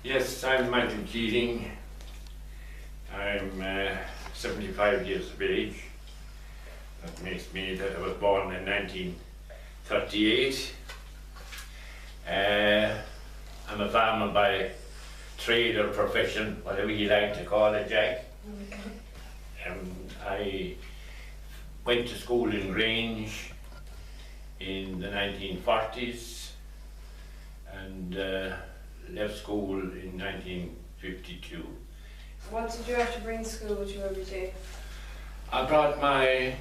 Yes, I'm Michael Keating. I'm 75 years of age. That makes me that I was born in 1938. I'm a farmer by trade or profession, whatever you like to call it, Jack. I went to school in Grange in the 1940s and left school in 1952. What did you have to bring to school with you every day? I brought my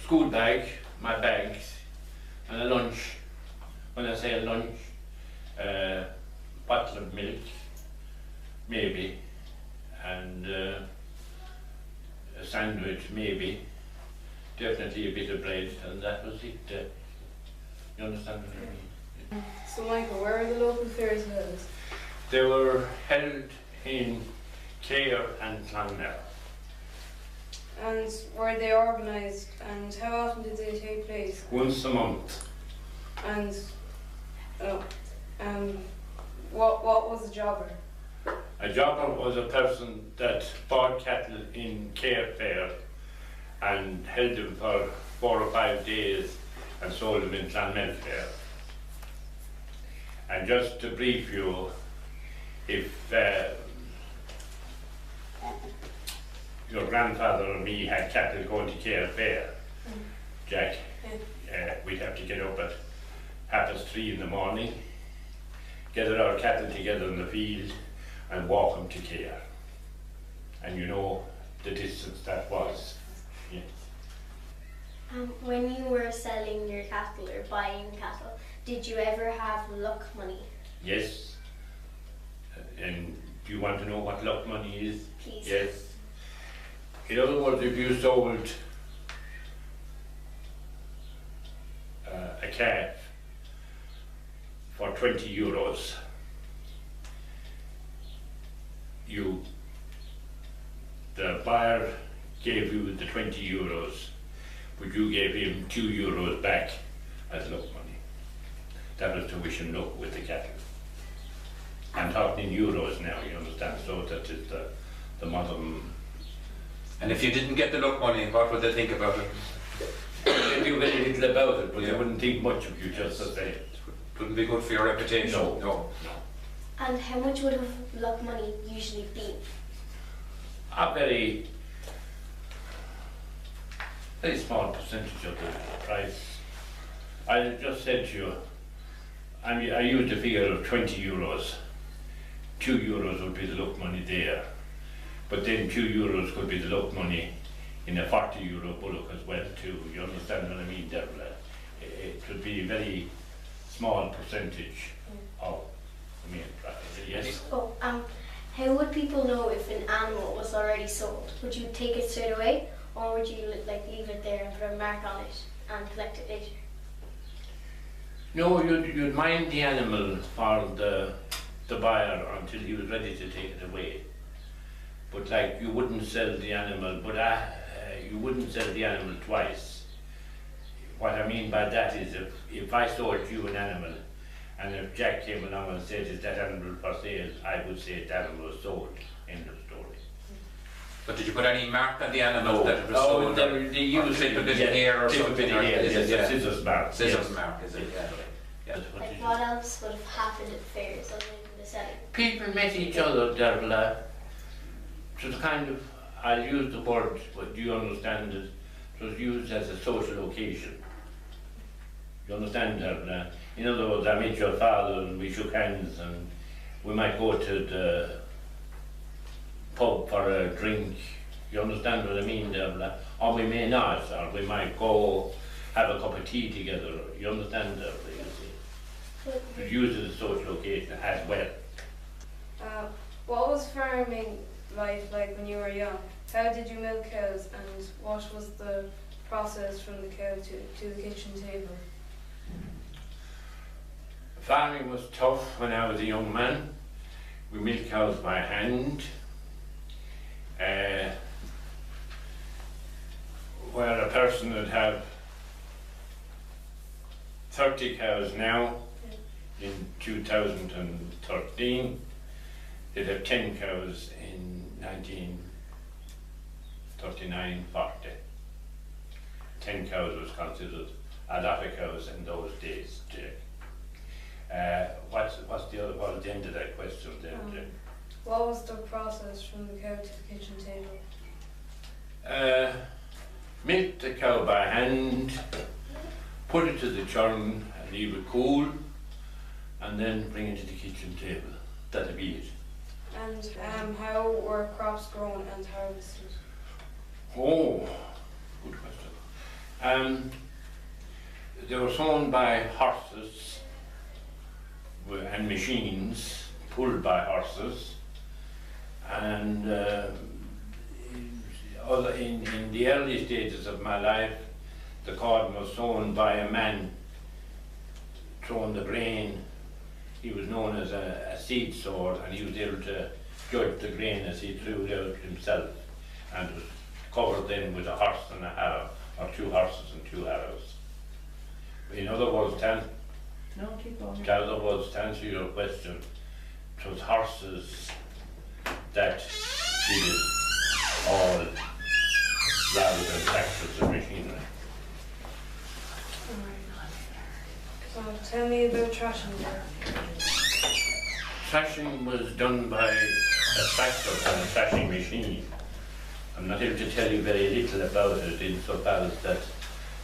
school bag, my bags, and a lunch. When I say a lunch, bottle of milk, maybe, and a sandwich, maybe, definitely a bit of bread, and that was it. You understand what I mean? So Michael, where are the local fairs held? They were held in Clare and Clonmel. And were they organised, and how often did they take place? Once a month. And what was a jobber? A jobber was a person that bought cattle in Clare Fair and held them for 4 or 5 days and sold them in Clonmel Fair. And just to brief you, if your grandfather or me had cattle going to Clare Fair, Jack, we'd have to get up at 3:30 in the morning, gather our cattle together in the field and walk them to Clare. And you know the distance that was. Yes. When you were selling your cattle or buying cattle, did you ever have luck money? Yes. And do you want to know what luck money is? Please. Yes. In other words, if you sold a calf for 20 euros, the buyer gave you the 20 euros, but you gave him 2 euros back as luck money. That was to wish him luck with the cattle. I'm talking in euros now, you understand, so that is the modern. And if you didn't get the luck money, what would they think about it? They do very little about it, but they wouldn't think much of you, just as they. It wouldn't be good for your reputation. No. And how much would have luck money usually been? A very small percentage of the price. I just said to you, I used a figure of 20 euros. 2 euros would be the luck money there. But then 2 euros could be the luck money in a 40 euro bullock as well too. You understand what I mean, Deborah? It would be a very small percentage of the main price. Yes? Oh, how would people know if an animal was already sold? Would you take it straight away, or would you leave it there and put a mark on it and collect it later? No, you'd mind the animal for the buyer until he was ready to take it away. But like you wouldn't sell the animal, you wouldn't sell the animal twice. What I mean by that is if I sold you an animal, and if Jack came along and said, "Is that animal for sale?" I would say that animal was sold. End of story. But did you put any mark on the animal No. that it was sold? They use a little hair or something? Yes, scissors mark. Scissors mark, is it? Yeah. What else would have happened at fairs other than the selling? People met each other, Dervla. So the kind of, I'll use the word, but do you understand it? It was used as a social occasion. You understand, Dervla? In other words, I met your father and we shook hands and we might go to the pub for a drink. You understand what I mean, Dervla? Or we may not, or we might go have a cup of tea together. You understand, Dervla? You see? It was used as a social occasion as well. What was farming life like when you were young? How did you milk cows, and what was the process from the cow to the kitchen table? Farming was tough when I was a young man. We milked cows by hand. Where a person would have 30 cows now, in 2013. They'd have 10 cows in 1939-40. 10 cows was considered a lot of cows in those days, Jake. What's the other? What was the end of that question then, Jake? What was the process from the cow to the kitchen table? Milk the cow by hand, put it to the churn and leave it cool, and then bring it to the kitchen table. That'll be it. And how were crops grown and harvested? Oh, good question. They were sown by horses and machines, pulled by horses, and in the early stages of my life, the corn was sown by a man throwing the grain. He was known as a seed sower, and he was able to judge the grain as he threw it out himself, and was covered then with a horse and a harrow, or 2 horses and 2 harrows. In other words, to answer your question, it was horses that did it all rather than tractors and machinery. So tell me about thrashing there. Thrashing was done by a tractor and a thrashing machine. I'm not able to tell you very little about it insofar as that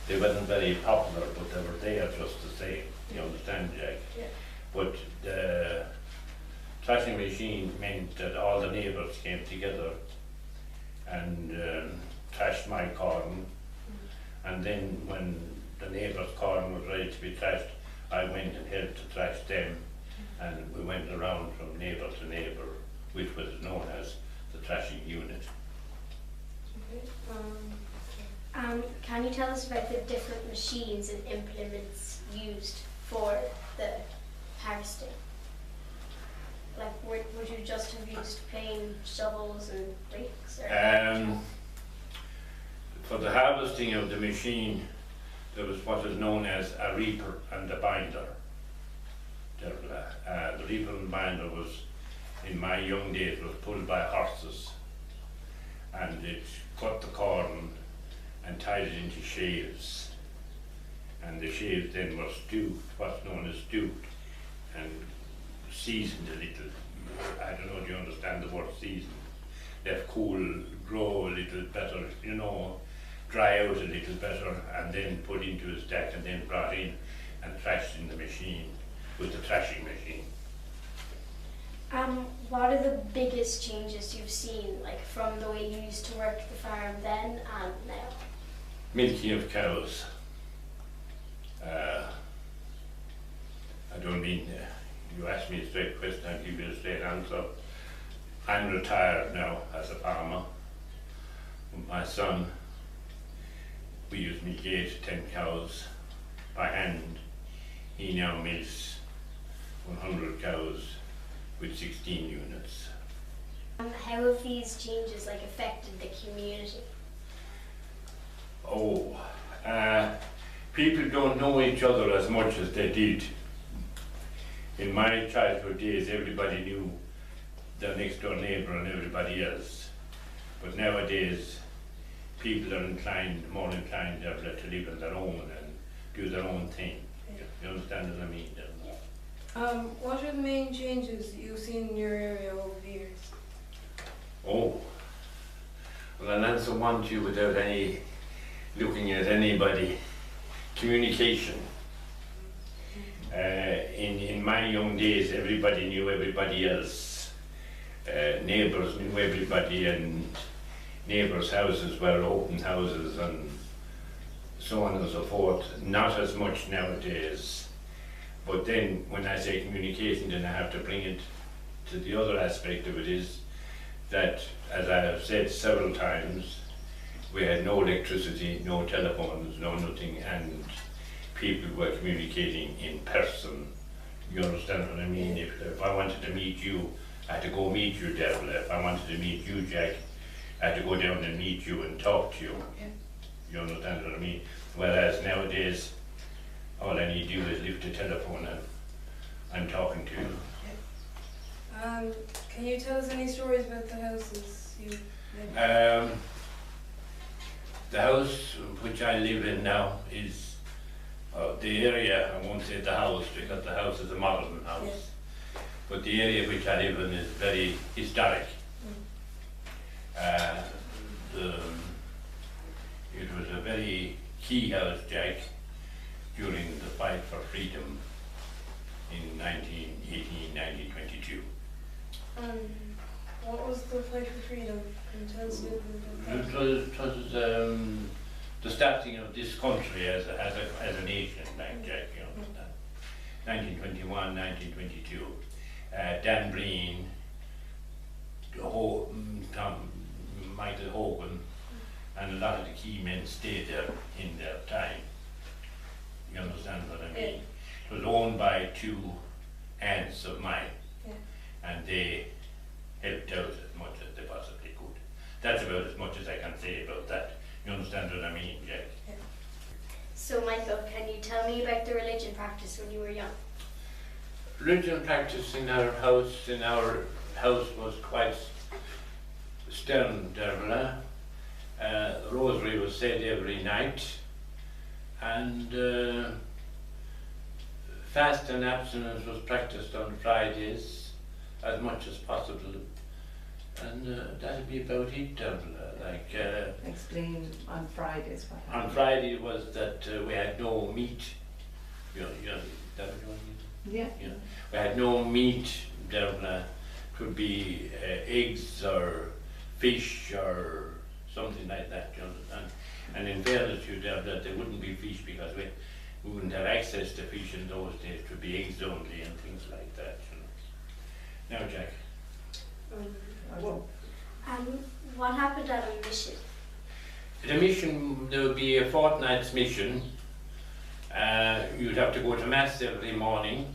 they weren't very popular, but they were there just the same. You understand, Jack? Yeah. But the thrashing machine meant that all the neighbours came together and thrashed my corn, and then when the neighbour's corn was ready to be thrashed, I went and helped to thrash them, and we went around from neighbour to neighbour, which was known as the thrashing unit. Okay. Can you tell us about the different machines and implements used for the harvesting? Like, would you just have used plain shovels and rakes? Or For the harvesting of the machine, there was what is known as a reaper and a binder. The reaper and binder was, in my young days, was pulled by horses, and it cut the corn and tied it into sheaves, and the sheaves then were stewed, what's known as stewed, and seasoned a little. I don't know, do you understand the word seasoned? Left cool, grow a little better, you know, dry out a little better, and then put into a stack, and then brought in and thrashed in the machine with the thrashing machine. What are the biggest changes you've seen, like from the way you used to work the farm then and now? Milking of cows. I don't mean, you ask me a straight question, I'll give you a straight answer. I'm retired now as a farmer. With my son, we used to milk 8 to 10 cows by hand. He now milks 100 cows with 16 units. How have these changes affected the community? Oh, people don't know each other as much as they did. In my childhood days, everybody knew their next door neighbour and everybody else. But nowadays, people are more inclined to live on their own and do their own thing. You understand what I mean? What are the main changes you've seen in your area over the years? Oh, well, I'll answer one to you without looking at anybody. Communication. In my young days, everybody knew everybody else. Neighbours knew everybody, and neighbours' houses were open houses and so on and so forth. Not as much nowadays. But then, when I say communication, then I have to bring it to the other aspect of it is that, as I have said several times, we had no electricity, no telephones, no nothing, and people were communicating in person. You understand what I mean? If I wanted to meet you, I had to go meet you, Devil. If I wanted to meet you, Jack, I had to go down and meet you and talk to you. Yeah. You understand what I mean? Whereas nowadays, all I need to do is lift the telephone and I'm talking to you. Can you tell us any stories about the houses you live in? The house which I live in now is the area. I won't say the house because the house is a modern house, Yes. but the area which I live in is very historic. It was a very key house, Jack, during the fight for freedom in 1918, 1922. What was the fight for freedom? Can you tell us a little bit about It that? was the starting of this country as a nation, like Jack, you know, 1921, 1922. Dan Breen, Michael Hogan, and a lot of the key men stayed there in their time. You understand what I mean? Yeah. It was owned by two aunts of mine, Yeah. and they helped out as much as they possibly could. That's about as much as I can say about that. You understand what I mean, Jack? So Michael, can you tell me about the religion practice when you were young? Religion practice in our house was quite stern, Dervla. Rosary was said every night, and fast and abstinence was practiced on Fridays as much as possible, and that'd be about it, Dervla. Explain on Fridays what On happened. Friday was that we had no meat. That what you want to Yeah. Yeah. We had no meat. There could be eggs or fish or something like that, you understand? And in fairness to you, there wouldn't be fish because we wouldn't have access to fish in those days. It would be eggs only and things like that, you know. Now, Jack. What happened at a mission? The mission, there would be a fortnight's mission. You'd have to go to Mass every morning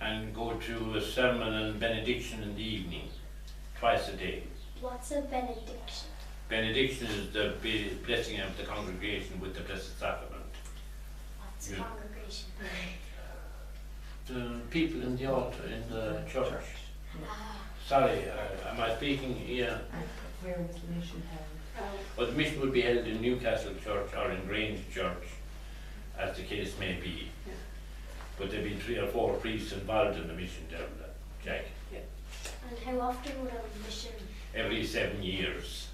and go to a sermon and benediction in the evening, twice a day. What's a benediction? Benediction is the blessing of the congregation with the Blessed Sacrament. What's Yeah. congregation? The people in the altar, in the church. Ah, Sorry, am I speaking here? And where was the mission held? Well, the mission would be held in Newcastle Church or in Grange Church, as the case may be. Yeah. But there'd be 3 or 4 priests involved in the mission, Jack. and how often would a mission? Every 7 years.